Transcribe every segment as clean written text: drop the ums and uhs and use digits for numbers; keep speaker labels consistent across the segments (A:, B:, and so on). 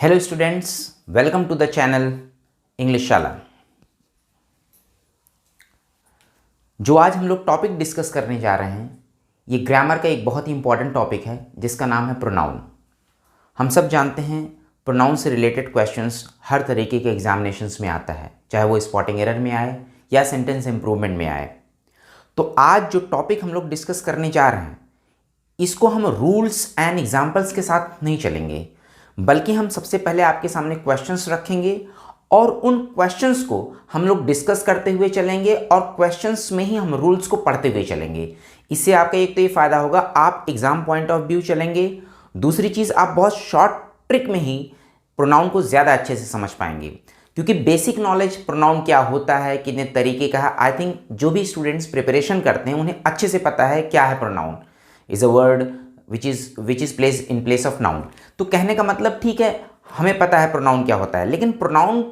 A: Hello students, welcome to the channel English Shala. जो आज हम लोग टॉपिक डिस्कस करने जा रहे हैं, ये ग्रामर का एक बहुत ही इंपॉर्टेंट टॉपिक है जिसका नाम है प्रोनाउन। हम सब जानते हैं प्रोनाउन से रिलेटेड क्वेश्चंस हर तरीके के एग्जामिनेशंस में आता है, चाहे वो स्पॉटिंग एरर में आए या सेंटेंस इंप्रूवमेंट में आए। तो आज जो टॉपिक हम लोग डिस्कस करने जा रहे हैं, इसको हम रूल्स एंड एग्जाम्पल्स के साथ नहीं चलेंगे, बल्कि हम सबसे पहले आपके सामने क्वेश्चंस रखेंगे और उन क्वेश्चंस को हम लोग डिस्कस करते हुए चलेंगे और क्वेश्चंस में ही हम रूल्स को पढ़ते हुए चलेंगे। इससे आपका एक तो ये फ़ायदा होगा, आप एग्ज़ाम पॉइंट ऑफ व्यू चलेंगे। दूसरी चीज़, आप बहुत शॉर्ट ट्रिक में ही प्रोनाउन को ज़्यादा अच्छे से समझ पाएंगे, क्योंकि बेसिक नॉलेज प्रोनाउन क्या होता है, कितने तरीके का है, आई थिंक जो भी स्टूडेंट्स प्रिपरेशन करते हैं उन्हें अच्छे से पता है क्या है pronoun. Is a word which is place in place of noun. तो कहने का मतलब, ठीक है, हमें पता है प्रोनाउन क्या होता है, लेकिन प्रोनाउन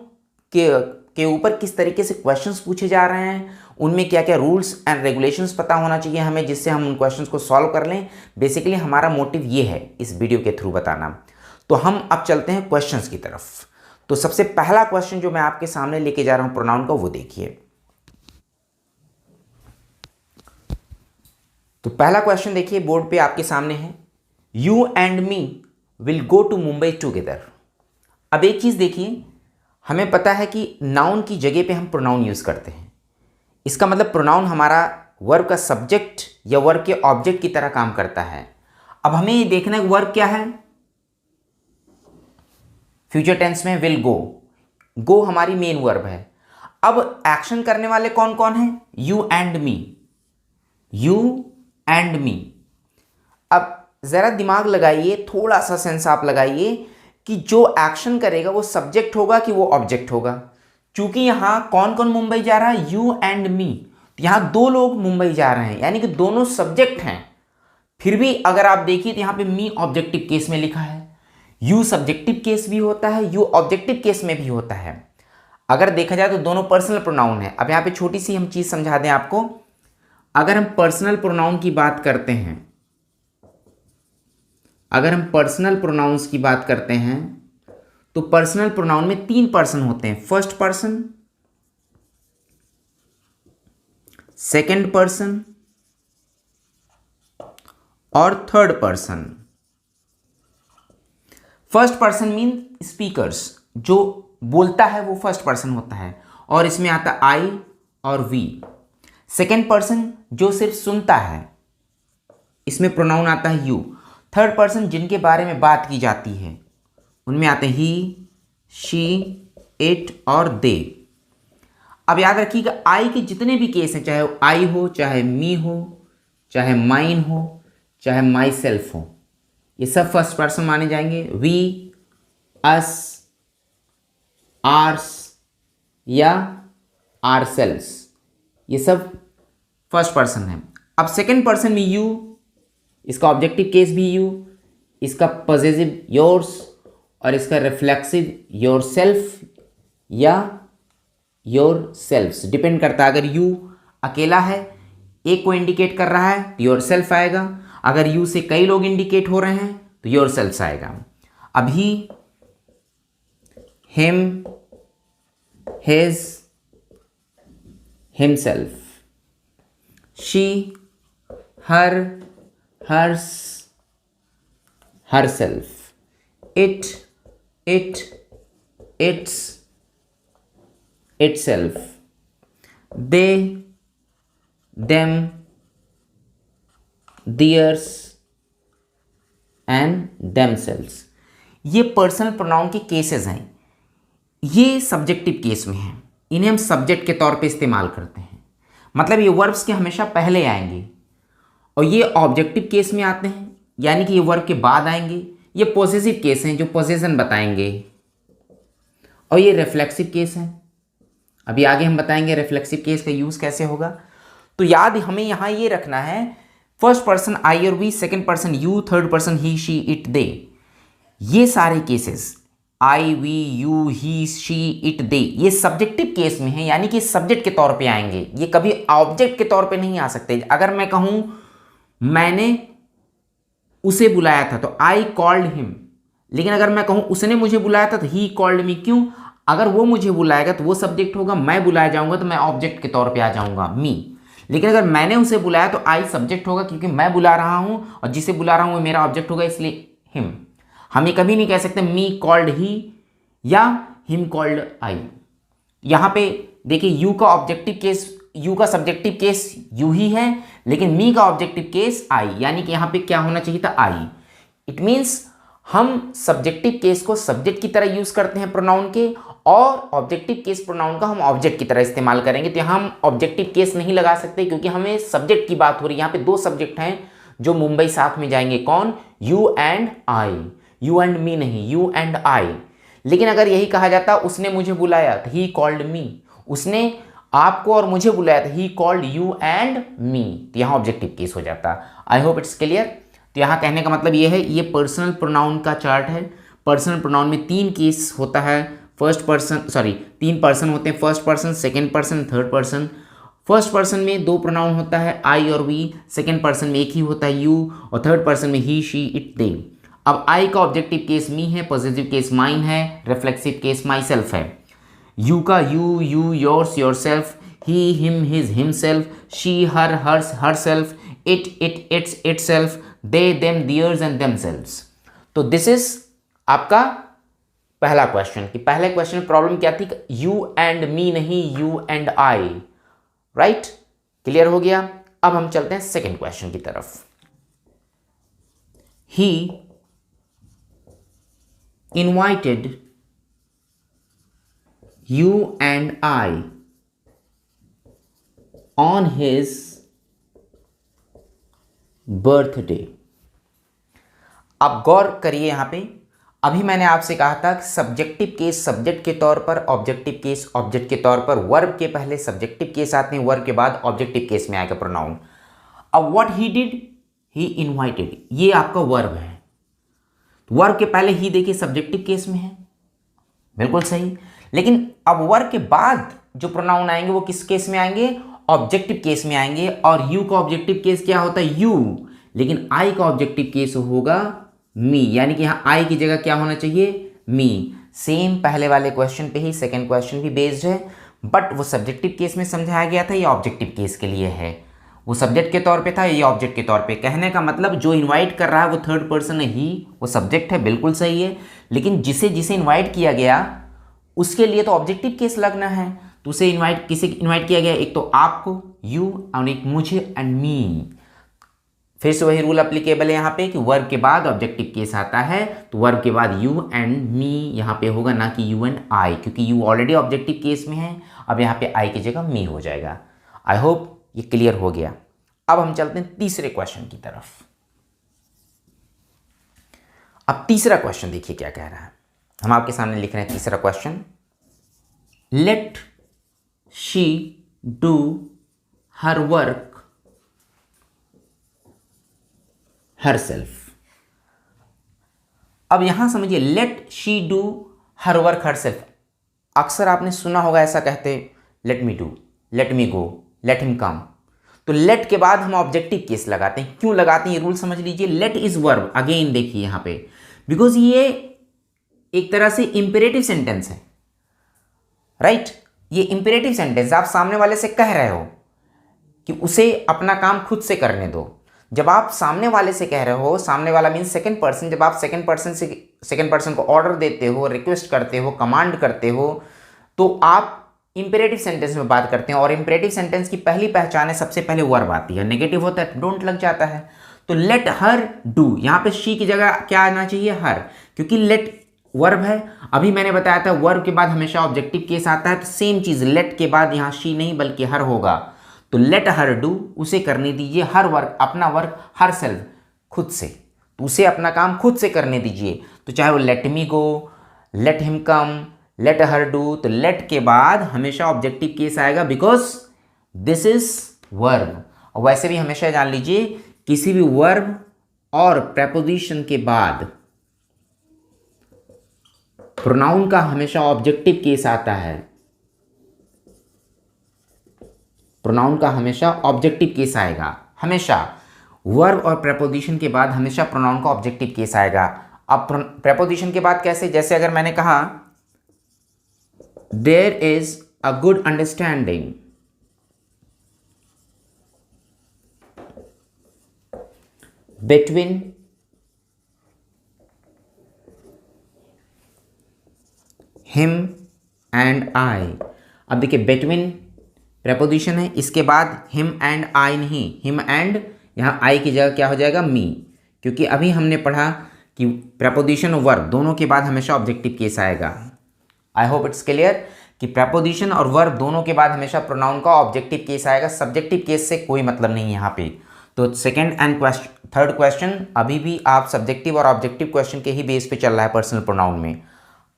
A: के ऊपर किस तरीके से क्वेश्चंस पूछे जा रहे हैं, उनमें क्या क्या रूल्स एंड रेगुलेशंस पता होना चाहिए हमें, जिससे हम उन क्वेश्चंस को सॉल्व कर लें। बेसिकली हमारा मोटिव ये है इस वीडियो के थ्रू बताना। तो हम अब चलते हैं क्वेश्चंस की तरफ। तो सबसे पहला क्वेश्चन जो मैं आपके सामने लेके जा रहा हूँ प्रोनाउन का, वो देखिए। तो पहला क्वेश्चन देखिए, बोर्ड पे आपके सामने है, you and me will go to Mumbai together. अब एक चीज़ देखिए, हमें पता है कि नाउन की जगह पे हम प्रोनाउन यूज़ करते हैं। इसका मतलब प्रोनाउन हमारा वर्ब का सब्जेक्ट या वर्ब के ऑब्जेक्ट की तरह काम करता है। अब हमें ये देखना है वर्ब क्या है। फ्यूचर टेंस में विल गो, गो हमारी मेन वर्ब है। अब एक्शन करने वाले कौन कौन हैं? You and me, you and मी। अब ज़रा दिमाग लगाइए, थोड़ा सा सेंस आप लगाइए कि जो एक्शन करेगा वो सब्जेक्ट होगा कि वो ऑब्जेक्ट होगा। चूंकि यहाँ कौन कौन मुंबई जा रहा है? यू एंड मी। तो यहाँ दो लोग मुंबई जा रहे हैं, यानी कि दोनों सब्जेक्ट हैं। फिर भी अगर आप देखिए तो यहाँ पे मी ऑब्जेक्टिव केस में लिखा है, यू सब्जेक्टिव केस भी होता है, यू ऑब्जेक्टिव केस में भी होता है। अगर देखा जाए तो दोनों पर्सनल प्रोनाउन है। अब यहाँ पे छोटी सी हम चीज़ समझा दें आपको। अगर हम पर्सनल प्रोनाउन की बात करते हैं, अगर हम पर्सनल प्रोनाउंस की बात करते हैं तो पर्सनल प्रोनाउन में तीन पर्सन होते हैं, फर्स्ट पर्सन, सेकंड पर्सन और third person. First person mean speakers, जो बोलता है वो फर्स्ट पर्सन होता है और इसमें आता आई और वी। सेकंड पर्सन जो सिर्फ सुनता है, इसमें प्रोनाउन आता है यू। थर्ड पर्सन जिनके बारे में बात की जाती है, उनमें आते हैं ही, शी, इट और दे। अब याद रखिएगा, आई के जितने भी केस हैं, चाहे आई हो, चाहे मी हो, चाहे माइन हो, चाहे माई सेल्फ हो, ये सब फर्स्ट पर्सन माने जाएंगे। वी, अस, आर्स या आर सेल्स, ये सब फर्स्ट पर्सन है। अब सेकंड पर्सन में यू, इसका ऑब्जेक्टिव केस भी यू, इसका पॉसेसिव योर्स और इसका रिफ्लेक्सिव योर सेल्फ या योर सेल्फ्स, डिपेंड करता है। अगर यू अकेला है, एक को इंडिकेट कर रहा है तो योर सेल्फ आएगा। अगर यू से कई लोग इंडिकेट हो रहे हैं तो योर सेल्फ आएगा। अभी him, his, himself, she, her, hers, herself, it, its, itself, they, them, theirs and themselves। ये पर्सनल प्रोनाउन के केसेस हैं। ये सब्जेक्टिव केस में हैं, इन्हें हम सब्जेक्ट के तौर पे इस्तेमाल करते हैं। मतलब ये वर्ब्स के हमेशा पहले आएंगे और ये ऑब्जेक्टिव केस में आते हैं, यानी कि ये वर्ब के बाद आएंगे। ये पॉसेसिव केस हैं जो पोजेशन बताएंगे, और ये रिफ्लेक्सिव केस हैं। अभी आगे हम बताएंगे रिफ्लेक्सिव केस का यूज़ कैसे होगा। तो याद हमें यहाँ ये रखना है, फर्स्ट पर्सन आई और we, second person you, third person he, she, it, they. ये सारे cases I, we, you, he, she, it, they, ये सब्जेक्टिव केस में हैं, यानी कि सब्जेक्ट के तौर पे आएंगे। ये कभी ऑब्जेक्ट के तौर पे नहीं आ सकते। अगर मैं कहूँ मैंने उसे बुलाया था तो आई कॉल्ड हिम, लेकिन अगर मैं कहूँ उसने मुझे बुलाया था तो ही कॉल्ड मी, क्यों? अगर वो मुझे बुलाएगा तो वो सब्जेक्ट होगा, मैं बुलाया जाऊंगा तो मैं ऑब्जेक्ट के तौर पे आ जाऊंगा, मी। लेकिन अगर मैंने उसे बुलाया तो आई सब्जेक्ट होगा, क्योंकि मैं बुला रहा हूं और जिसे बुला रहा हूं वो मेरा ऑब्जेक्ट होगा, इसलिए हिम। हम ये कभी नहीं कह सकते मी कॉल्ड ही या हिम कॉल्ड आई। यहां पे देखिए यू का ऑब्जेक्टिव केस, यू का सब्जेक्टिव केस यू ही है, लेकिन मी का ऑब्जेक्टिव केस आई, यानी कि यहां पे क्या होना चाहिए था, आई। इट मीन्स हम सब्जेक्टिव केस को सब्जेक्ट की तरह यूज करते हैं प्रोनाउन के, और ऑब्जेक्टिव केस प्रोनाउन का हम ऑब्जेक्ट की तरह इस्तेमाल करेंगे। तो हम ऑब्जेक्टिव केस नहीं लगा सकते, क्योंकि हमें सब्जेक्ट की बात हो रही है। यहाँ पे दो सब्जेक्ट हैं जो मुंबई साथ में जाएंगे, कौन? You and I, you and मी नहीं, यू एंड आई। लेकिन अगर यही कहा जाता उसने मुझे बुलाया तो ही कॉल्ड मी, उसने आपको और मुझे बुलाया था ही कॉल्ड यू एंड मी, तो यहाँ ऑब्जेक्टिव केस हो जाता। I hope it's clear. तो यहाँ कहने का मतलब ये है, ये पर्सनल प्रोनाउन का चार्ट है। पर्सनल प्रोनाउन में तीन केस होता है, फर्स्ट पर्सन, सॉरी तीन पर्सन होते हैं, first person, second person, third person. First person में दो प्रोनाउन होता है आई और वी, सेकेंड पर्सन में एक ही होता है यू, और थर्ड पर्सन में ही, शी, इट, दे। अब आई का ऑब्जेक्टिव केस मी है, पॉजिटिव केस माइन है, रिफ्लेक्सिव केस माई सेल्फ है। यू का you, yours, yourself, he, him, his, himself, she, her, hers, herself, it, its, itself, they, them, theirs and themselves. तो this is आपका पहला question. कि पहले question में problem क्या थी, यू एंड मी नहीं, you and I. Right, clear हो गया। अब हम चलते हैं सेकेंड क्वेश्चन की तरफ। ही invited you and I on his birthday। अब गौर करिए यहां पे, अभी मैंने आपसे कहा था कि सब्जेक्टिव केस सब्जेक्ट के तौर पर, ऑब्जेक्टिव केस ऑब्जेक्ट के तौर पर, वर्ब के पहले सब्जेक्टिव केस आते हैं, वर्ब के बाद ऑब्जेक्टिव केस में आएगा प्रोनाउन। अब what he did, he invited, ये आपका वर्ब है। वर्ब के पहले ही देखिए सब्जेक्टिव केस में है, बिल्कुल सही। लेकिन अब वर्ब के बाद जो प्रोनाउन आएंगे वो किस केस में आएंगे, ऑब्जेक्टिव केस में आएंगे। और यू का ऑब्जेक्टिव केस क्या होता है, यू, लेकिन आई का ऑब्जेक्टिव केस होगा मी, यानी कि यहां आई की जगह क्या होना चाहिए, मी। सेम पहले वाले क्वेश्चन पे ही सेकंड क्वेश्चन भी बेस्ड है, बट वो सब्जेक्टिव केस में समझाया गया था, ये ऑब्जेक्टिव केस के लिए है। वो सब्जेक्ट के तौर पे था, ये ऑब्जेक्ट के तौर पे। कहने का मतलब जो इनवाइट कर रहा है वो थर्ड पर्सन है, ही, वो सब्जेक्ट है, बिल्कुल सही है। लेकिन जिसे जिसे इनवाइट किया गया उसके लिए तो ऑब्जेक्टिव केस लगना है। तो उसे इनवाइट, किसे इनवाइट किया गया, एक तो आपको, यू, और एक मुझे, एंड मी। फिर से वही रूल अप्लीकेबल है यहाँ पे कि वर्ब के बाद ऑब्जेक्टिव केस आता है, तो वर्ब के बाद यू एंड मी यहाँ पे होगा, ना कि यू एंड आई, क्योंकि यू ऑलरेडी ऑब्जेक्टिव केस में है। अब यहाँ पे आई की जगह मी हो जाएगा। आई होप ये क्लियर हो गया। अब हम चलते हैं तीसरे क्वेश्चन की तरफ। अब तीसरा क्वेश्चन देखिए क्या कह रहा है, हम आपके सामने लिख रहे हैं तीसरा question. Let she do her work herself. अब यहां समझिए, let she do her work herself. अक्सर आपने सुना होगा ऐसा कहते, let me do, let me go, let him come. तो लेट के बाद हम ऑब्जेक्टिव केस लगाते हैं। क्यों लगाते हैं ये रूल समझ लीजिए। लेट इज वर्ब, अगेन देखिए यहां पे, बिकॉज ये एक तरह से इंपेरेटिव सेंटेंस है, राइट। ये इंपेरेटिव सेंटेंस, आप सामने वाले से कह रहे हो कि उसे अपना काम खुद से करने दो। जब आप सामने वाले से कह रहे हो, सामने वाला मीन्स सेकंड पर्सन, जब आप सेकंड पर्सन को ऑर्डर देते हो, रिक्वेस्ट करते हो, कमांड करते हो, तो आप इंपेरेटिव सेंटेंस में बात करते हैं। और इंपेरेटिव सेंटेंस की पहली पहचान है, सबसे पहले वर्ब आती है, नेगेटिव होता है डोंट लग जाता है। तो लेट हर डू, यहां पे शी की जगह क्या आना चाहिए, हर, क्योंकि लेट वर्ब है। अभी मैंने बताया था वर्ब के बाद हमेशा ऑब्जेक्टिव केस आता है, तो सेम चीज लेट के बाद यहां शी नहीं बल्कि हर होगा। तो लेट हर डू, उसे करने दीजिए हर वर्क, अपना वर्क, हर सेल्फ, खुद से, तो उसे अपना काम खुद से करने दीजिए। तो चाहे वो late me go, let him come, let her do, तो लेट के बाद हमेशा ऑब्जेक्टिव केस आएगा, बिकॉज दिस इज वर्ब। और वैसे भी हमेशा जान लीजिए, किसी भी वर्ब और प्रेपोजिशन के बाद प्रोनाउन का हमेशा ऑब्जेक्टिव केस आता है। प्रोनाउन का हमेशा ऑब्जेक्टिव केस आएगा, हमेशा वर्ब और प्रेपोजिशन के बाद हमेशा प्रोनाउन का ऑब्जेक्टिव केस आएगा। अब प्रेपोजिशन के बाद कैसे, जैसे अगर मैंने कहा there is a good understanding between him and I. अब देखिए बिटवीन प्रेपोजिशन है, इसके बाद हिम एंड आई नहीं, हिम एंड, यहाँ आई की जगह क्या हो जाएगा, मी, क्योंकि अभी हमने पढ़ा कि प्रेपोजिशन और वर्ब दोनों के बाद हमेशा ऑब्जेक्टिव केस आएगा। आई होप इट्स क्लियर कि प्रेपोजिशन और वर्ब दोनों के बाद हमेशा प्रोनाउन का ऑब्जेक्टिव केस आएगा, सब्जेक्टिव केस से कोई मतलब नहीं यहाँ पे। तो सेकंड एंड थर्ड क्वेश्चन अभी भी आप सब्जेक्टिव और ऑब्जेक्टिव क्वेश्चन के ही बेस पे चल रहा है पर्सनल प्रोनाउन में।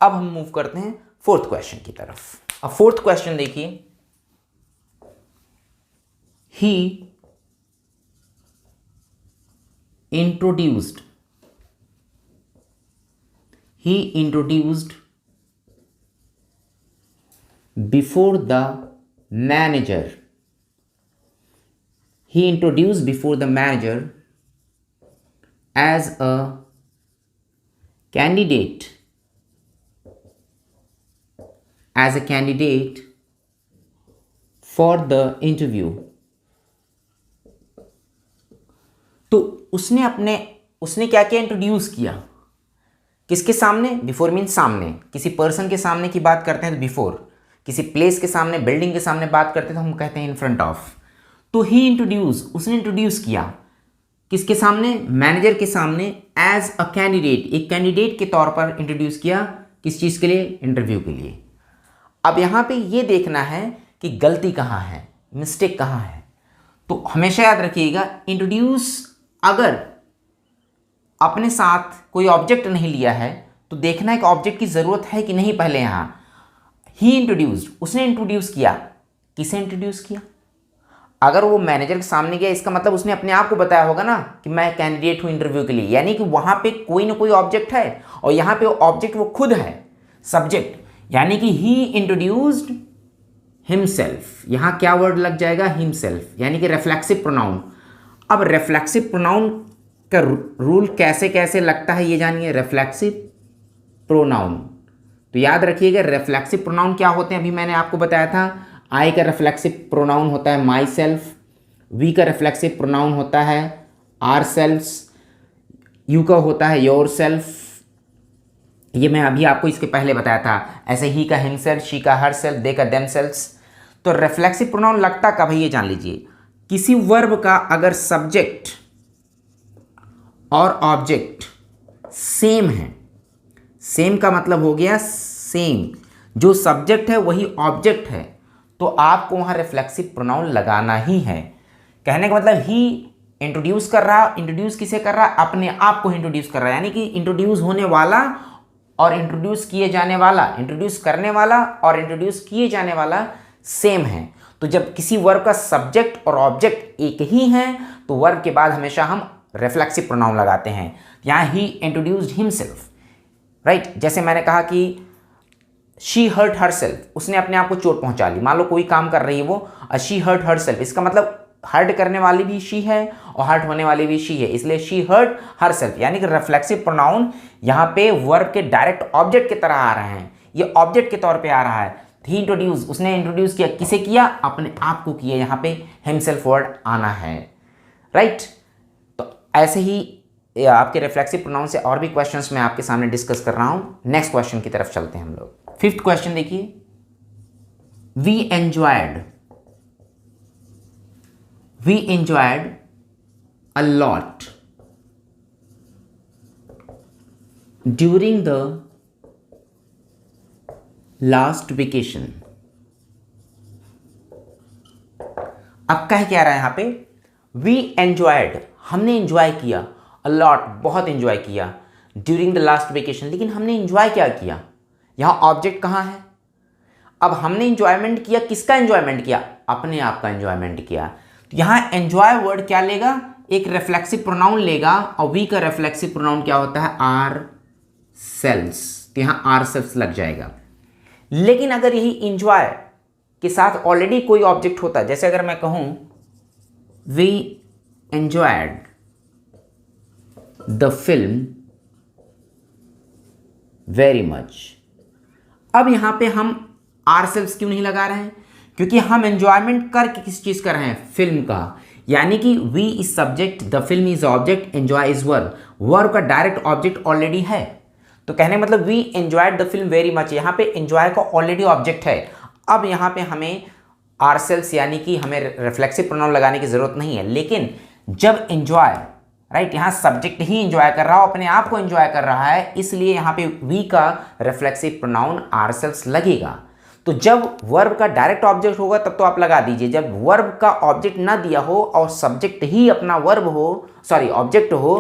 A: अब हम मूव करते हैं फोर्थ क्वेश्चन की तरफ। अब फोर्थ क्वेश्चन देखिए, ही introduced before the manager as a candidate for the interview। तो उसने क्या किया, इंट्रोड्यूस किया किसके सामने, बिफोर मीन्स सामने, किसी पर्सन के सामने की बात करते हैं तो बिफोर, किसी प्लेस के सामने, बिल्डिंग के सामने बात करते हैं तो हम कहते हैं इन फ्रंट ऑफ। तो ही इंट्रोड्यूस, उसने इंट्रोड्यूस किया किसके सामने, मैनेजर के सामने, एज अ कैंडिडेट, एक कैंडिडेट के तौर पर इंट्रोड्यूस किया, किस चीज़ के लिए, इंटरव्यू के लिए। अब यहाँ पे ये देखना है कि गलती कहाँ है, मिस्टेक कहाँ है। तो हमेशा याद रखिएगा, इंट्रोड्यूस अगर अपने साथ कोई ऑब्जेक्ट नहीं लिया है तो देखना है कि ऑब्जेक्ट की ज़रूरत है कि नहीं। पहले यहाँ ही इंट्रोड्यूस्ड, उसने इंट्रोड्यूस किया, किसे इंट्रोड्यूस किया, अगर वो मैनेजर के सामने गया इसका मतलब उसने अपने आप को बताया होगा ना कि मैं कैंडिडेट हूँ इंटरव्यू के लिए, यानी कि वहाँ पे कोई ना कोई ऑब्जेक्ट है और यहाँ पे ऑब्जेक्ट वो खुद है, सब्जेक्ट, यानी कि ही इंट्रोड्यूस्ड हिमसेल्फ। यहाँ क्या वर्ड लग जाएगा, हिमसेल्फ, यानी कि रिफ्लेक्सिव प्रोनाउन। अब रिफ्लेक्सिव प्रोनाउन का रूल कैसे कैसे लगता है ये जानिए, रिफ्लेक्सिव प्रोनाउन। तो याद रखिएगा रिफ्लेक्सिव प्रोनाउन क्या होते हैं, अभी मैंने आपको बताया था। आई का रिफ्लेक्सिव प्रोनाउन होता है माई सेल्फ, वी का रिफ्लेक्सिव प्रोनाउन होता है आर सेल्फ्स, यू का होता है योर सेल्फ, ये मैं अभी आपको इसके पहले बताया था। ऐसे ही का हिमसेल्फ, शी का हर सेल्फ, दे का देम सेल्फ्स। तो रिफ्लेक्सिव प्रोनाउन लगता कब है ये जान लीजिए, किसी वर्ब का अगर सब्जेक्ट और ऑब्जेक्ट सेम है, सेम का मतलब हो गया सेम, जो सब्जेक्ट है वही ऑब्जेक्ट है, तो आपको वहां रिफ्लेक्सिव प्रोनाउन लगाना ही है। कहने का मतलब ही इंट्रोड्यूस कर रहा, इंट्रोड्यूस किसे कर रहा, अपने आप को इंट्रोड्यूस कर रहा है, यानी कि इंट्रोड्यूस होने वाला और इंट्रोड्यूस किए जाने वाला, इंट्रोड्यूस करने वाला और इंट्रोड्यूस किए जाने वाला सेम है। तो जब किसी वर्ब का सब्जेक्ट और ऑब्जेक्ट एक ही है तो वर्ब के बाद हमेशा हम रिफ्लेक्सिव प्रोनाउन लगाते हैं। यहाँ ही इंट्रोड्यूस्ड हिमसेल्फ, राइट। जैसे मैंने कहा कि शी हर्ट हरसेल्फ, उसने अपने आप को चोट पहुंचा ली। मान लो कोई काम कर रही है वो, शी हर्ट हरसेल्फ, इसका मतलब हर्ट करने वाली भी शी है और हर्ट होने वाली भी शी है, इसलिए शी हर्ट हरसेल्फ, यानी कि रिफ्लेक्सिव प्रोनाउन यहाँ पे वर्ब के डायरेक्ट ऑब्जेक्ट की तरह आ रहे हैं, ये ऑब्जेक्ट के तौर पे आ रहा है। ही इंट्रोड्यूस, उसने इंट्रोड्यूस किया, किसे किया, अपने आप को किया, यहाँ पे हिमसेल्फ वर्ड आना है, राइट। तो ऐसे ही आपके रिफ्लेक्सिव प्रोनाउन से और भी क्वेश्चंस मैं आपके सामने डिस्कस कर रहा हूँ। नेक्स्ट क्वेश्चन की तरफ चलते हैं हम लोग। फिफ्थ क्वेश्चन देखिए, we enjoyed a lot during the last vacation. अब कह क्या रहा है यहाँ पे, वी एंजॉयड, हमने एंजॉय किया, अ लॉट, बहुत एंजॉय किया, ड्यूरिंग द लास्ट वेकेशन, लेकिन हमने एंजॉय क्या किया, यहाँ ऑब्जेक्ट कहाँ है। अब हमने एंजॉयमेंट किया, किसका एंजॉयमेंट किया, अपने आप का एंजॉयमेंट किया। तो यहाँ एंजॉय वर्ड क्या लेगा, एक रिफ्लेक्सिव प्रोनाउन लेगा, और वी का रिफ्लेक्सिव प्रोनाउन क्या होता है, आर सेल्स, तो यहाँ आर सेल्स लग जाएगा। लेकिन अगर यही इंजॉय के साथ ऑलरेडी कोई ऑब्जेक्ट होता, जैसे अगर मैं कहूं we enjoyed the film very much. अब यहाँ पे हम ourselves क्यों नहीं लगा रहे हैं? क्योंकि हम एंजॉयमेंट कर किस चीज़ कर रहे हैं? फिल्म का। यानी कि we is subject, the film is object, enjoy is verb. Verb का डायरेक्ट ऑब्जेक्ट ऑलरेडी है, तो कहने मतलब we enjoyed the film very much, यहाँ पे एंजॉय का ऑलरेडी ऑब्जेक्ट है। अब यहाँ पे हमें ourselves यानी कि हमें रिफ्लेक्सिव प्रोनाउन लगाने की जरूरत नहीं है। लेकिन जब एंजॉय, राइट, यहाँ सब्जेक्ट ही एंजॉय कर रहा हो, अपने आप को एंजॉय कर रहा है, इसलिए यहाँ पे वी का रिफ्लेक्सिव प्रोनाउन ourselves लगेगा। तो जब वर्ब का डायरेक्ट ऑब्जेक्ट होगा तब तो आप लगा दीजिए। जब वर्ब का ऑब्जेक्ट ना दिया हो और सब्जेक्ट ही अपना वर्ब हो, सॉरी ऑब्जेक्ट हो,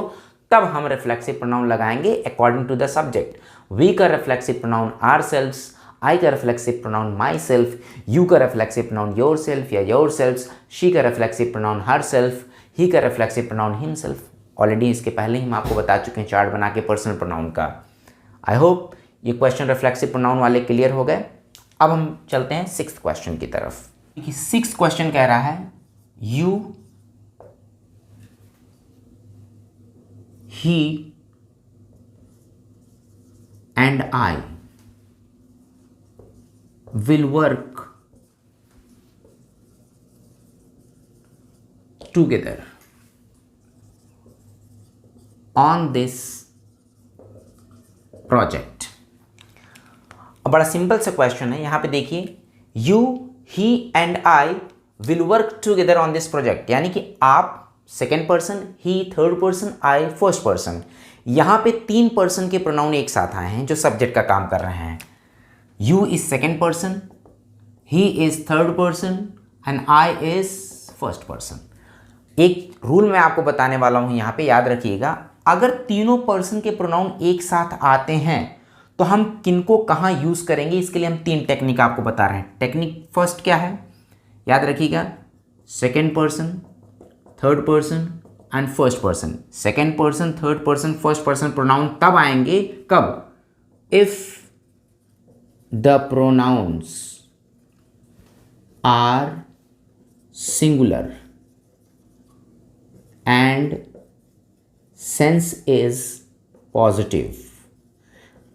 A: तब हम रिफ्लेक्सिव प्रोनाउन लगाएंगे according to the subject. We का रिफ्लेक्सिव प्रोनाउन ourselves, आई का reflexive pronoun myself, you का रिफ्लेक्सिव प्रोनाउन योर सेल्फ या योर सेल्फ, शी का reflexive pronoun herself, he का रिफ्लेक्सिव प्रोनाउन हिमसेल्फ। ऑलरेडी इसके पहले ही हम आपको बता चुके हैं चार्ट बना के पर्सनल प्रोनाउन का। आई होप ये क्वेश्चन रिफ्लेक्सिव प्रोनाउन वाले क्लियर हो गए। अब हम चलते हैं 6th क्वेश्चन की तरफ। देखिए 6th क्वेश्चन कह रहा है you, he and I will work together on this project। अब बड़ा सिंपल सा क्वेश्चन है। यहां पे देखिए you, he and I will work together on this project, यानी कि आप सेकेंड पर्सन, ही थर्ड पर्सन, आई फर्स्ट पर्सन। यहां पे 3 पर्सन के प्रोनाउन एक साथ आए हैं जो सब्जेक्ट का काम कर रहे हैं। You is second person, he is third person and I is first person। एक रूल मैं आपको बताने वाला हूं यहां पे, याद रखिएगा। अगर तीनों पर्सन के प्रोनाउन एक साथ आते हैं तो हम किनको कहां यूज करेंगे, इसके लिए हम 3 टेक्निक आपको बता रहे हैं। टेक्निक फर्स्ट क्या है, याद रखिएगा, second person, third person and first person. Second person, third person, first person pronoun तब आएंगे कब? If the pronouns are singular and sense is positive।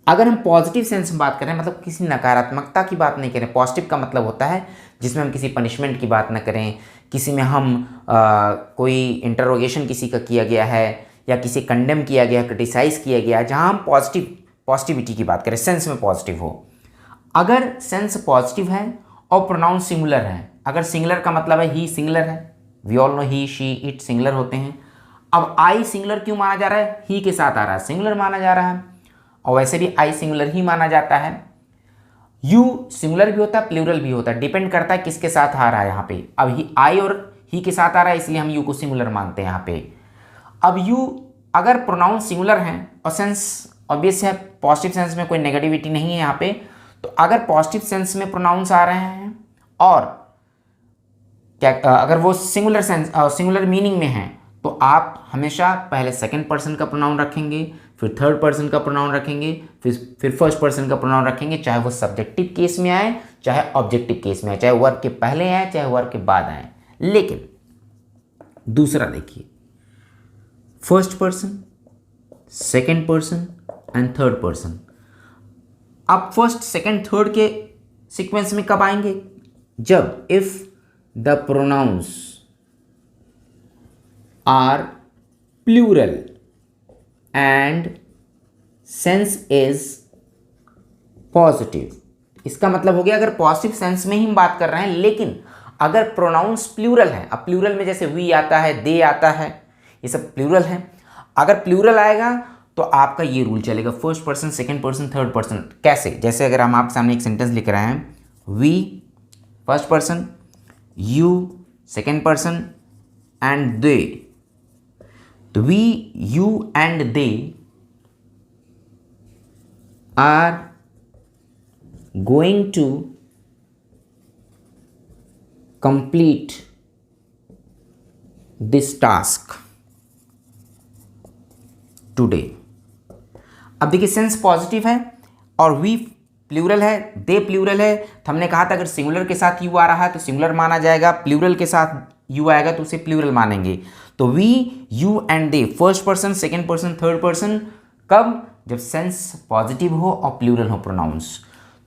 A: अगर हम पॉजिटिव सेंस में बात करें, मतलब किसी नकारात्मकता की बात नहीं करें। पॉजिटिव का मतलब होता है जिसमें हम किसी पनिशमेंट की बात ना करें, किसी में हम कोई इंटरोगेशन किसी का किया गया है या किसी कंडेम किया गया, क्रिटिसाइज किया गया, जहां हम पॉजिटिविटी की बात करें, सेंस में पॉजिटिव हो। अगर सेंस पॉजिटिव है और प्रोनाउन सिंगुलर है, अगर सिंगुलर का मतलब है ही सिंगुलर है, we all know he, she, it singular होते हैं। अब आई सिंगुलर क्यों माना जा रहा है? ही के साथ आ रहा है, सिंगुलर माना जा रहा है, और वैसे भी आई सिंगुलर ही माना जाता है। यू सिंगुलर भी होता है, प्लूरल भी होता है, डिपेंड करता है किसके साथ आ रहा है। यहाँ पे अब ही आई और ही के साथ आ रहा है, इसलिए हम यू को सिंगुलर मानते हैं यहाँ पे। अब यू अगर प्रोनाउन सिंगुलर है और सेंस ऑब्वियस है, पॉजिटिव सेंस में कोई नेगेटिविटी नहीं है यहाँ पे, तो अगर पॉजिटिव सेंस में प्रोनाउंस आ रहे हैं और क्या अगर वो सिंगुलर सेंस सिंगुलर मीनिंग में हैं, तो आप हमेशा पहले सेकंड पर्सन का प्रोनाउन रखेंगे, फिर थर्ड पर्सन का प्रोनाउन रखेंगे, फिर फर्स्ट पर्सन का प्रोनाउन रखेंगे, चाहे वो सब्जेक्टिव केस में आए, चाहे ऑब्जेक्टिव केस में आए, चाहे वर्ब के पहले आए, चाहे वर्ब के बाद आए। लेकिन दूसरा देखिए, first person, second person and third person. अब फर्स्ट, सेकंड, थर्ड के सीक्वेंस में कब आएंगे? जब if the pronouns are plural and sense is positive. इसका मतलब हो गया अगर पॉजिटिव सेंस में ही हम बात कर रहे हैं, लेकिन अगर प्रोनाउंस प्लूरल है, अब प्लूरल में जैसे वी आता है, दे आता है, ये सब प्लूरल है। अगर प्लूरल आएगा तो आपका ये रूल चलेगा, first person, second person, third person. कैसे? जैसे अगर हम आपके सामने एक सेंटेंस लिख रहे हैं, we first person, you second person and they, तो we, you and they are going to complete this task today. अब देखिए सेंस पॉजिटिव है और वी प्लूरल है, दे प्लूरल है, तो हमने कहा था अगर सिंगुलर के साथ यू आ रहा है तो सिंगुलर माना जाएगा, प्लूरल के साथ यू आएगा तो उसे प्लूरल मानेंगे। तो we, you and they, first person, second person, third person, कब? जब सेंस पॉजिटिव हो और प्लूरल हो प्रोनाउंस।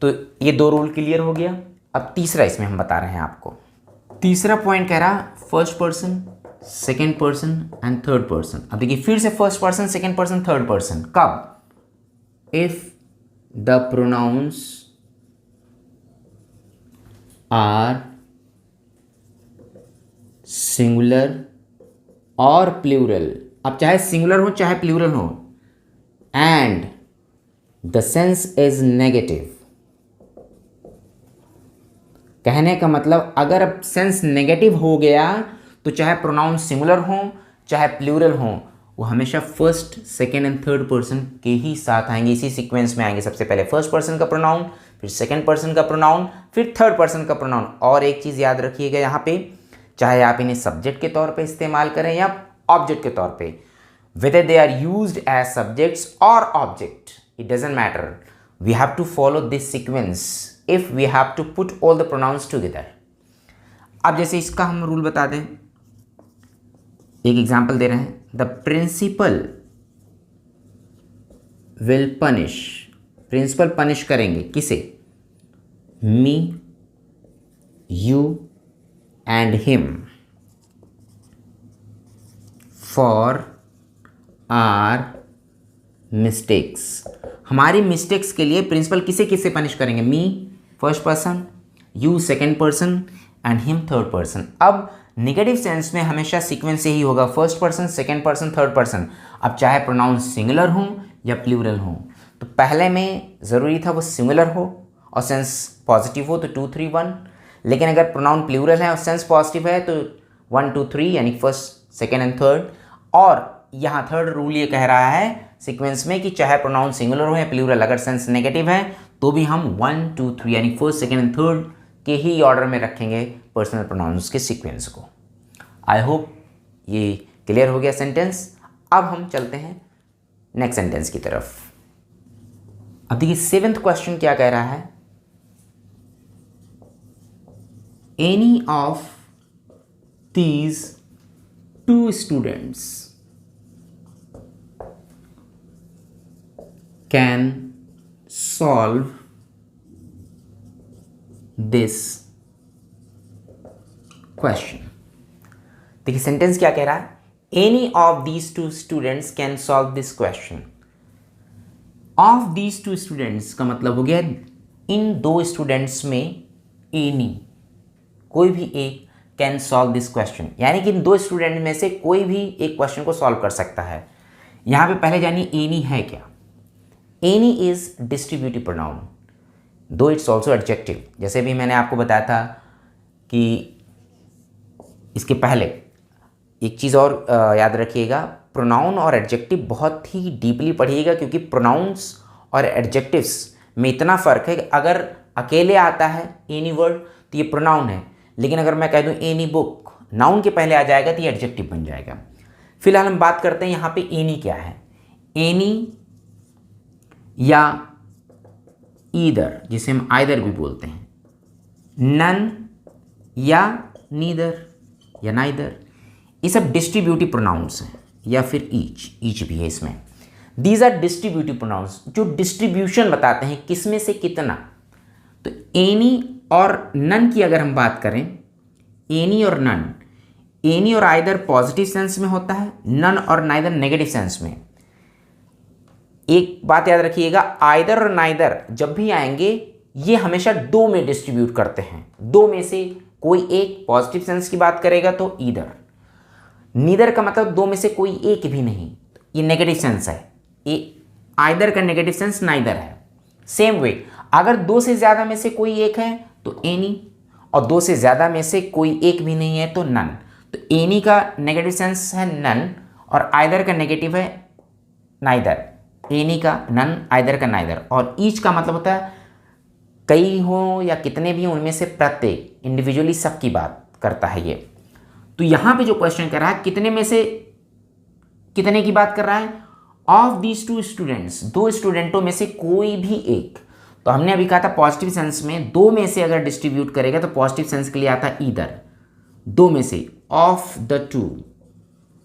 A: तो ये दो रूल क्लियर हो गया। अब तीसरा इसमें हम बता रहे हैं आपको। तीसरा पॉइंट कह रहा first person, second person and third person. अब देखिए फिर से first person, second person, third person. कब? If the pronouns are singular और प्लूरल। अब चाहे सिंगुलर हो चाहे प्लूरल हो, and the sense is negative. कहने का मतलब अगर अब सेंस नेगेटिव हो गया तो चाहे प्रोनाउन सिंगुलर हो चाहे प्लूरल हो, वो हमेशा first, second and third person के ही साथ आएंगे, इसी सीक्वेंस में आएंगे। सबसे पहले फर्स्ट पर्सन का प्रोनाउन, फिर सेकेंड पर्सन का प्रोनाउन, फिर थर्ड पर्सन का प्रोनाउन। और एक चीज़ याद रखिएगा यहाँ पे, चाहे आप इन्हें सब्जेक्ट के तौर पे इस्तेमाल करें या ऑब्जेक्ट के तौर पे, whether they are used as subjects or object, it doesn't matter. We have to follow this sequence if we have to put all the pronouns together. अब जैसे इसका हम रूल बता दें, एक एग्जाम्पल दे रहे हैं। The principal will punish, principal punish करेंगे किसे? Me, you and him for our mistakes. हमारी मिस्टेक्स के लिए प्रिंसिपल किसे किसे पनिश करेंगे? Me first person, you second person and him third person. अब नेगेटिव सेंस में हमेशा सीक्वेंस यही होगा, first person, second person, third person. अब चाहे प्रोनाउन सिंगुलर हो या प्लूरल हो, तो पहले में ज़रूरी था वो सिंगुलर हो और सेंस पॉजिटिव हो तो 2 3 1। लेकिन अगर प्रोनाउन प्लूरल है और सेंस पॉजिटिव है तो 1 2 3, यानी फर्स्ट, सेकेंड एंड थर्ड। और यहाँ थर्ड रूल ये कह रहा है सीक्वेंस में कि चाहे प्रोनाउन सिंगुलर हो या प्लूरल, अगर सेंस नेगेटिव है तो भी हम 1 2 3 यानी फर्स्ट, सेकेंड एंड थर्ड के ही ऑर्डर में रखेंगे पर्सनल प्रोनाउंस के सीक्वेंस को। आई होप ये क्लियर हो गया सेंटेंस। अब हम चलते हैं नेक्स्ट सेंटेंस की तरफ। अब देखिए 7th क्वेश्चन क्या कह रहा है? Any of these 2 students can solve this question। देखिए सेंटेंस क्या कह रहा है? Any of these 2 students can solve this question. Of these 2 students का मतलब हो गया इन 2 स्टूडेंट्स में एनी, कोई भी एक, कैन सॉल्व दिस क्वेश्चन, यानी कि इन 2 स्टूडेंट में से कोई भी एक क्वेश्चन को सॉल्व कर सकता है। यहां पे पहले जानिए एनी है क्या। एनी इज डिस्ट्रीब्यूटिव प्रोनाउन दो इट्स ऑल्सो एडजेक्टिव। जैसे भी मैंने आपको बताया था कि इसके पहले एक चीज़ और याद रखिएगा, प्रोनाउन और एडजेक्टिव बहुत ही डीपली पढ़िएगा, क्योंकि प्रोनाउंस और एडजेक्टिव्स में इतना फ़र्क है कि अगर अकेले आता है एनी वर्ड तो ये प्रोनाउन है, लेकिन अगर मैं कह दूँ एनी बुक, नाउन के पहले आ जाएगा तो ये एडजेक्टिव बन जाएगा। फिलहाल हम बात करते हैं यहाँ पे एनी क्या है। एनी या ईदर, जिसे हम आइदर भी बोलते हैं, नन या नीदर या नाइदर, ये सब डिस्ट्रीब्यूटिव प्रोनाउंस हैं, या फिर ईच भी है इसमें। दीज आर डिस्ट्रीब्यूटिव प्रोनाउंस जो डिस्ट्रीब्यूशन बताते हैं किस में से कितना। तो एनी और नन की अगर हम बात करें, एनी और नन, एनी और आइदर पॉजिटिव सेंस में होता है, नन और नाइदर नेगेटिव सेंस में। एक बात याद रखिएगा, आइदर और नाइदर जब भी आएंगे ये हमेशा 2 में डिस्ट्रीब्यूट करते हैं। 2 में से कोई एक पॉजिटिव सेंस की बात करेगा तो ईदर। नीदर का मतलब 2 में से कोई एक भी नहीं, ये नेगेटिव सेंस है। ये आइदर का नेगेटिव सेंस नाइदर है। सेम वे अगर 2 से ज़्यादा में से कोई एक है तो एनी, और 2 से ज़्यादा में से कोई एक भी नहीं है तो नन। तो एनी का नेगेटिव सेंस है नन और आइदर का नेगेटिव है नाइदर। एनी का नन, आइदर का नाइदर। और ईच का मतलब होता है कई हो या कितने भी, उनमें से प्रत्येक, इंडिविजुअली सबकी बात करता है ये। तो यहाँ पे जो क्वेश्चन कर रहा है कितने में से कितने की बात कर रहा है? ऑफ दीज 2 स्टूडेंट्स, 2 स्टूडेंटों में से कोई भी एक। तो हमने अभी कहा था पॉजिटिव सेंस में 2 में से अगर डिस्ट्रीब्यूट करेगा तो पॉजिटिव सेंस के लिए आता है ईदर, 2 में से, ऑफ द 2,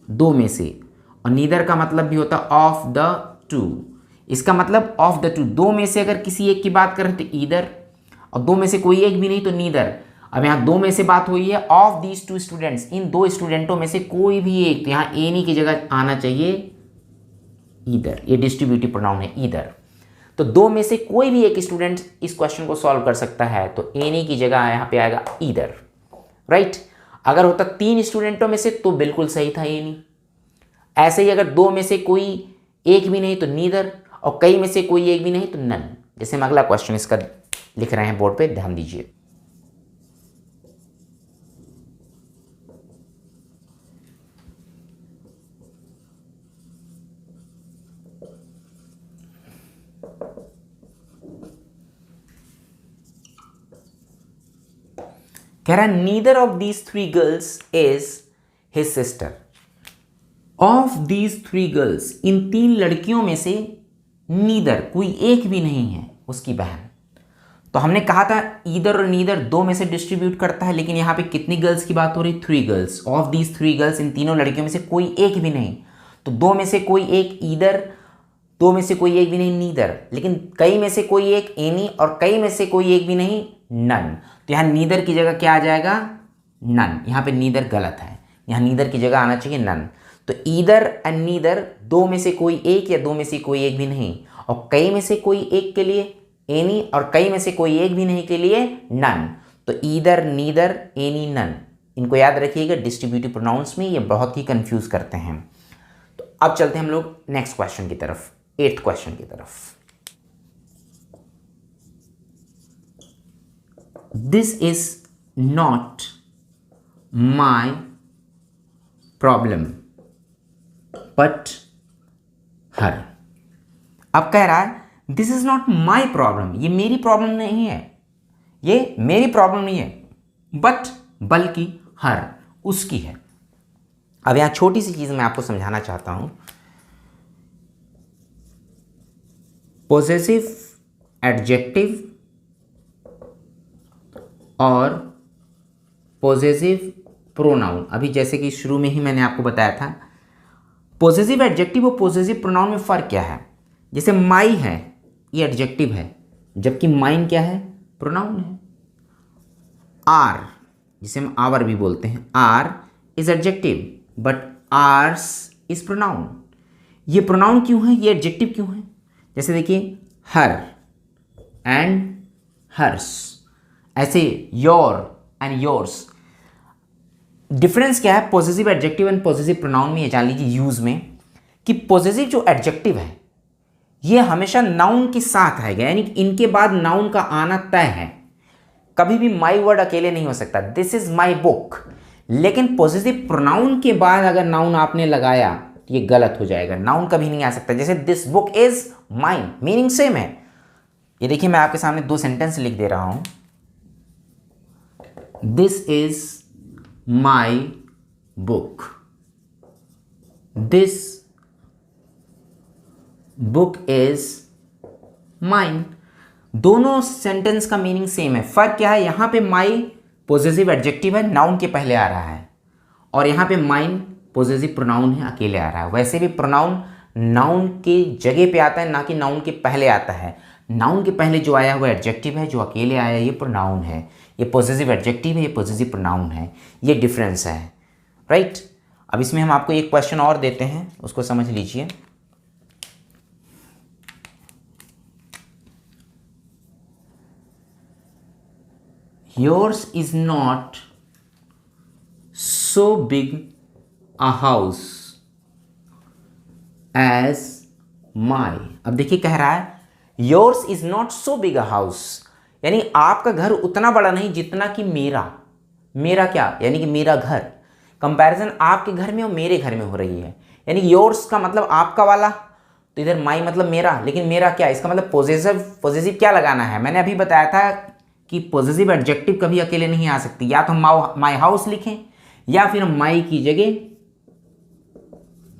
A: 2 में से। और नीदर का मतलब भी होता है ऑफ द 2। इसका मतलब ऑफ द टू, दो में से अगर किसी एक की बात करें तो ईदर, और दो में से कोई एक भी नहीं तो नीदर। अब यहाँ दो में से बात हुई है, ऑफ दीज टू स्टूडेंट्स, इन दो स्टूडेंटों में से कोई भी एक, तो यहाँ एनी की जगह आना चाहिए ईदर, ये डिस्ट्रीब्यूटिव प्रोनाउन है ईदर। तो दो में से कोई भी एक स्टूडेंट इस क्वेश्चन को सॉल्व कर सकता है, तो एनी की जगह यहाँ पे आएगा ईदर, राइट। अगर होता तीन स्टूडेंटों में से तो बिल्कुल सही था एनी। ऐसे ही अगर दो में से कोई एक भी नहीं तो नीदर, और कई में से कोई एक भी नहीं तो नन। जैसे हम अगला क्वेश्चन इसका लिख रहे हैं बोर्ड पे, ध्यान दीजिए। कह रहा है neither of these three girls is his sister. Of these three girls, इन तीन लड़कियों में से नीदर, कोई एक भी नहीं है उसकी बहन। तो हमने कहा था ईदर और नीदर दो में से डिस्ट्रीब्यूट करता है, लेकिन यहाँ पे कितनी गर्ल्स की बात हो रही? Three girls. Of these three girls, इन तीनों लड़कियों में से कोई एक भी नहीं, तो दो में से कोई एक ईदर, दो में से कोई एक भी नहीं नीदर, लेकिन कई में से कोई एक एनी, और कई में से कोई एक भी नहीं नन। तो यहाँ नीदर की जगह क्या आ जाएगा? नन। यहाँ पे नीदर गलत है, यहाँ नीदर की जगह आना चाहिए नन। तो ईदर एंड नीदर, दो में से कोई एक या दो में से कोई एक भी नहीं, और कई में से कोई एक के लिए एनी, और कई में से कोई एक भी नहीं के लिए नन। तो ईदर, नीदर, एनी, नन, इनको याद रखिएगा। डिस्ट्रीब्यूटिव प्रोनाउंस में ये बहुत ही कंफ्यूज करते हैं। तो अब चलते हैं हम लोग नेक्स्ट क्वेश्चन की तरफ, 8th क्वेश्चन की तरफ। This is not my problem but her. अब कह रहा है this is not my problem, ये मेरी प्रॉब्लम नहीं है, ये मेरी प्रॉब्लम नहीं है, बट बल्कि हर, उसकी है। अब यहां छोटी सी चीज मैं आपको समझाना चाहता हूं। पॉसेसिव एडजेक्टिव और पॉसेसिव प्रोनाउन, अभी जैसे कि शुरू में ही मैंने आपको बताया था, पॉसेसिव एडजेक्टिव और पॉसेसिव प्रोनाउन में फ़र्क क्या है। जैसे माई है, ये एडजेक्टिव है, जबकि माइन क्या है? प्रोनाउन है। आर, जिसे हम आवर भी बोलते हैं, our is adjective but ours is pronoun. ये प्रोनाउन क्यों है, ये एडजेक्टिव क्यों है? जैसे देखिए हर एंड हर्स, ऐसे योर एंड योर्स। डिफरेंस क्या है possessive adjective and possessive pronoun में? ये जान लीजिए यूज में, कि पॉसेसिव जो एडजेक्टिव है ये हमेशा नाउन के साथ आएगा, यानी कि इनके बाद नाउन का आना तय है। कभी भी माई वर्ड अकेले नहीं हो सकता, दिस इज माई बुक। लेकिन पॉसेसिव प्रोनाउन के बाद अगर नाउन आपने लगाया तो ये गलत हो जाएगा, नाउन कभी नहीं आ सकता। जैसे this book is mine, meaning same है। ये देखिए मैं आपके सामने दो सेंटेंस लिख दे रहा हूं। This is my book, this book is mine. दोनों सेंटेंस का मीनिंग सेम है। फर्क क्या है? यहां पे माई पॉसेसिव एडजेक्टिव है, नाउन के पहले आ रहा है, और यहां पे माइन पॉसेसिव प्रोनाउन है, अकेले आ रहा है। वैसे भी प्रोनाउन नाउन के जगह पे आता है, ना कि नाउन के पहले आता है। नाउन के पहले जो आया हुआ एडजेक्टिव है, जो अकेले आया ये प्रोनाउन है। ये पॉसेसिव एडजेक्टिव है, ये पॉसेसिव प्रोनाउन है। ये डिफरेंस है, राइट। अब इसमें हम आपको एक क्वेश्चन और देते हैं, उसको समझ लीजिए। Yours is not so big a house as my। अब देखिए कह रहा है Yours is not so big a house, यानी आपका घर उतना बड़ा नहीं जितना कि मेरा। मेरा क्या? यानी कि मेरा घर। कंपैरिजन आपके घर में और मेरे घर में हो रही है, यानी योर्स का मतलब आपका वाला, तो इधर माई मतलब मेरा। लेकिन मेरा क्या? इसका मतलब पॉसेसिव क्या लगाना है? मैंने अभी बताया था कि पॉसेसिव एडजेक्टिव कभी अकेले नहीं आ सकती। या तो हम माई हाउस लिखें, या फिर हम माई की जगह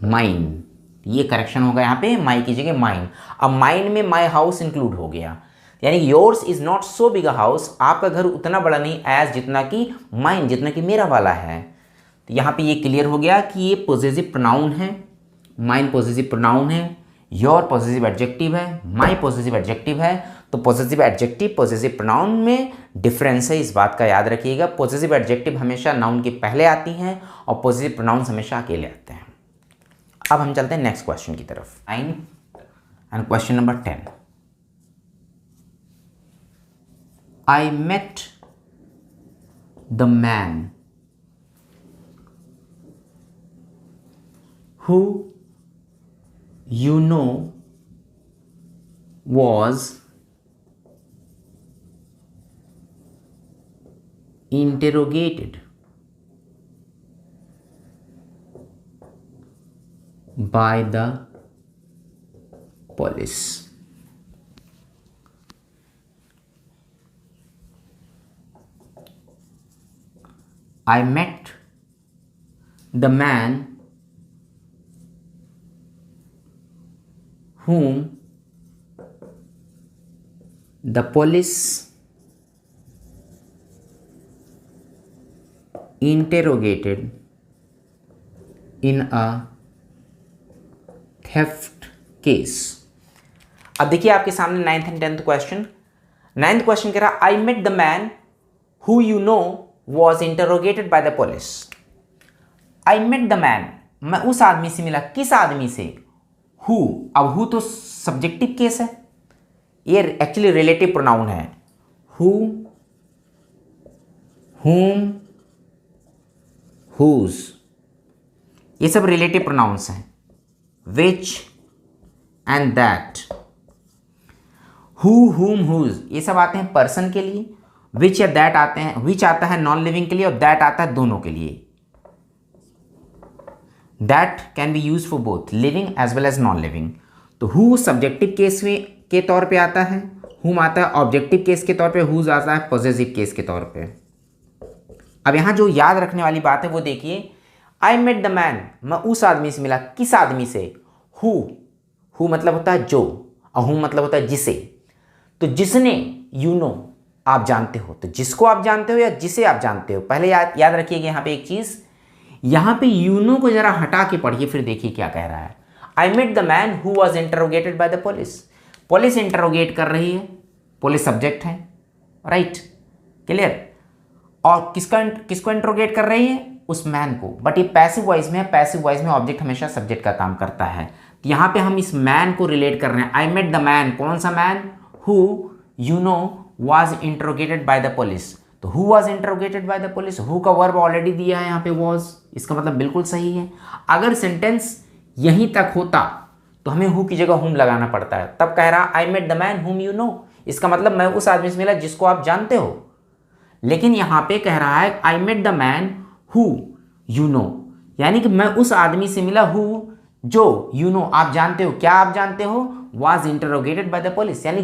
A: माइन, ये करेक्शन होगा यहाँ पे, माई की जगह माइन। अब माइन में माई हाउस इंक्लूड हो गया, यानी yours is not so big a house, आपका घर उतना बड़ा नहीं एज जितना कि माइन, जितना कि मेरा वाला है। तो यहाँ पे ये क्लियर हो गया कि ये पॉसेसिव प्रोनाउन है, माइन पॉसेसिव प्रोनाउन है, योर पॉसेसिव एडजेक्टिव है, माई पॉसेसिव एडजेक्टिव है। तो पॉसेसिव एडजेक्टिव पॉसेसिव प्रोनाउन में डिफरेंस है, इस बात का याद रखिएगा। पॉसेसिव एडजेक्टिव हमेशा नाउन के पहले आती हैं और पॉसेसिव प्रोनाउंस हमेशा अकेले आते हैं। अब हम चलते हैं नेक्स्ट क्वेश्चन की तरफ। 9 and question number 10। I met the man who you know was interrogated by the police. I met the man whom the police interrogated in a theft case. अब देखिए आपके सामने 9th and 10th question. 9th question कह रहा I met the man who you know was interrogated by the police. I met the man, मैं उस आदमी से मिला। किस आदमी से? हु। अब हु तो सब्जेक्टिव केस है, ये एक्चुअली रिलेटिव प्रोनाउन है। हु, हुम, हुज, ये सब रिलेटिव प्रोनाउंस हैं। विच एंड दैट। हु, हुम, हुज ये सब आते हैं पर्सन के लिए। विच या दैट आते हैं, विच आता है नॉन लिविंग के लिए और दैट आता है दोनों के लिए। That can be use for both living as well as non living. तो हु सब्जेक्टिव केस में के तौर पे आता है, हुम आता है ऑब्जेक्टिव केस के तौर पे, हुज आता है पॉसेसिव केस के तौर पे। अब यहां जो याद रखने वाली बात है वो देखिए, आई मेट द मैन, मैं उस आदमी से मिला। किस आदमी से? हु मतलब होता है जो, और हु मतलब होता है जिसे। तो जिसने, यू नो आप जानते हो, तो जिसको आप जानते हो या जिसे आप जानते हो। पहले याद रखिएगा यहाँ पे एक चीज, यहाँ पे यू नो को जरा हटा के पढ़िए, फिर देखिए क्या कह रहा है। I met the man who was interrogated by the police. Police interrogate कर रही है, पुलिस सब्जेक्ट है, राइट, क्लियर। और किसको इंटरोगेट कर रही है? उस मैन को। बट ये पैसिव वॉइस में है, पैसिव वॉइस में ऑब्जेक्ट हमेशा सब्जेक्ट का काम करता है। तो यहाँ पे हम इस मैन को रिलेट कर रहे हैं। आई मेट द मैन, कौन सा man? Who you no was interrogated by the police। तो who was interrogated by the police, who का वर्ब ऑलरेडी दिया है यहाँ पे was, इसका मतलब बिल्कुल सही है। अगर सेंटेंस यहीं तक होता तो हमें who की जगह whom लगाना पड़ता है। तब कह रहा I met the man whom you know, इसका मतलब मैं उस आदमी से मिला जिसको आप जानते हो। लेकिन यहाँ पे कह रहा है I met the man who you know, यानी कि मैं उस आदमी से मिला who जो you know आप जानते हो। क्या आप जानते हो? was interrogated by the police, यानी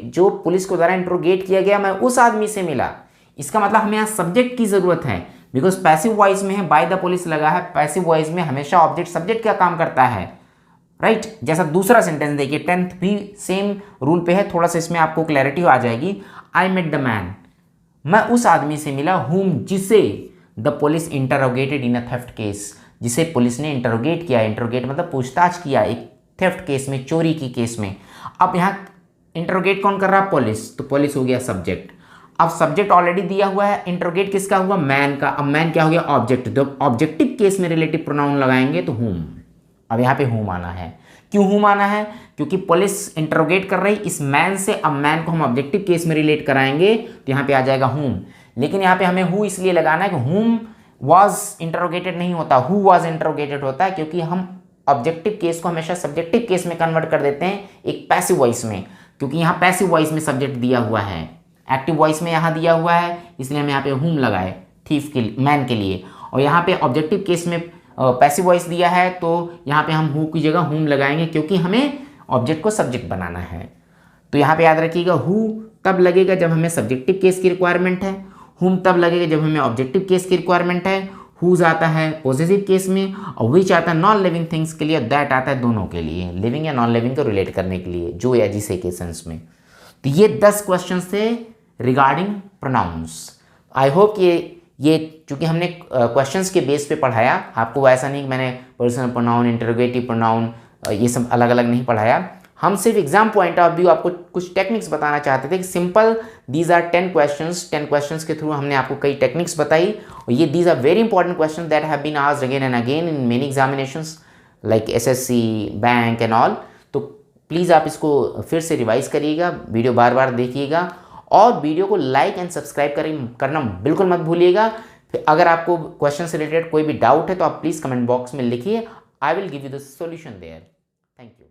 A: जो पुलिस को द्वारा इंट्रोगेट किया गया, मैं उस आदमी से मिला। इसका मतलब हमें यहाँ सब्जेक्ट की जरूरत है, बिकॉज पैसिव वॉइस में है बाय द पुलिस लगा है। पैसिव वॉइस में हमेशा ऑब्जेक्ट सब्जेक्ट का काम करता है, राइट। जैसा दूसरा सेंटेंस देखिए, 10th भी सेम रूल पे है, थोड़ा सा इसमें आपको क्लैरिटी आ जाएगी। आई मेट द मैन, मैं उस आदमी से मिला, whom जिसे the police interrogated in a theft case, जिसे पुलिस ने इंटरोगेट किया। इंटरोगेट मतलब पूछताछ किया एक थेफ्ट केस में, चोरी की केस में। अब यहाँ इंटरोगेट कौन कर रहा है? पुलिस। तो पुलिस हो गया सब्जेक्ट। अब सब्जेक्ट ऑलरेडी दिया हुआ है, इंटरोगेट किसका हुआ? मैन का। अब मैन क्या हो गया? ऑब्जेक्ट। तो ऑब्जेक्टिव केस में रिलेटिव प्रोनाउन लगाएंगे तो हुम। अब यहाँ पे हुम आना है। क्यों हुम आना है? क्योंकि पुलिस इंटरोगेट कर रही इस मैन से। अब मैन को हम ऑब्जेक्टिव केस में रिलेट कराएंगे तो यहाँ पे आ जाएगा हुम। लेकिन यहाँ पे हमें हु इसलिए लगाना है कि हुम वॉज इंटरोगेटेड नहीं होता, हु वॉज इंटरोगेटेड होता है, क्योंकि हम ऑब्जेक्टिव केस को हमेशा सब्जेक्टिव केस में कन्वर्ट कर देते हैं एक पैसिव वॉइस में, क्योंकि यहाँ पैसिव वॉइस में सब्जेक्ट दिया हुआ है, एक्टिव वॉइस में यहाँ दिया हुआ है, इसलिए हम यहाँ पे हुम लगाए थीफ के मैन के लिए। और यहाँ पे ऑब्जेक्टिव केस में पैसिव वॉइस दिया है तो यहाँ पे हम हु की जगह हुम लगाएंगे, क्योंकि हमें ऑब्जेक्ट को सब्जेक्ट बनाना है। तो यहाँ पे याद रखिएगा, हु तब लगेगा जब हमें सब्जेक्टिव केस की रिक्वायरमेंट है, हुम तब लगेगा जब हमें ऑब्जेक्टिव केस की रिक्वायरमेंट है, हुज आता है पॉजिटिव केस में, और विच आता है नॉन लिविंग थिंग्स के लिए, दैट आता है दोनों के लिए, लिविंग या नॉन लिविंग को रिलेट करने के लिए, जो या जिसे के सेंस में। तो ये 10 क्वेश्चन थे रिगार्डिंग प्रोनाउंस। आई होप ये चूंकि हमने क्वेश्चंस के बेस पे पढ़ाया, आपको ऐसा नहीं कि मैंने पर्सनल प्रोनाउन, इंटरोगेटिव प्रोनाउन, ये सब अलग अलग नहीं पढ़ाया। हम सिर्फ एग्जाम पॉइंट ऑफ व्यू आपको कुछ टेक्निक्स बताना चाहते थे कि simple these are 10 questions, 10 questions के थ्रू हमने आपको कई टेक्निक्स बताई और ये these are very important question that have been asked again and again in many examinations like SSC, bank and all. तो प्लीज़ आप इसको फिर से रिवाइज करिएगा, वीडियो बार बार देखिएगा और वीडियो को लाइक एंड सब्सक्राइब करना बिल्कुल मत भूलिएगा। फिर अगर आपको क्वेश्चन से रिलेटेड कोई भी डाउट है तो आप प्लीज़ कमेंट बॉक्स में लिखिए, I will give you the solution there. Thank you.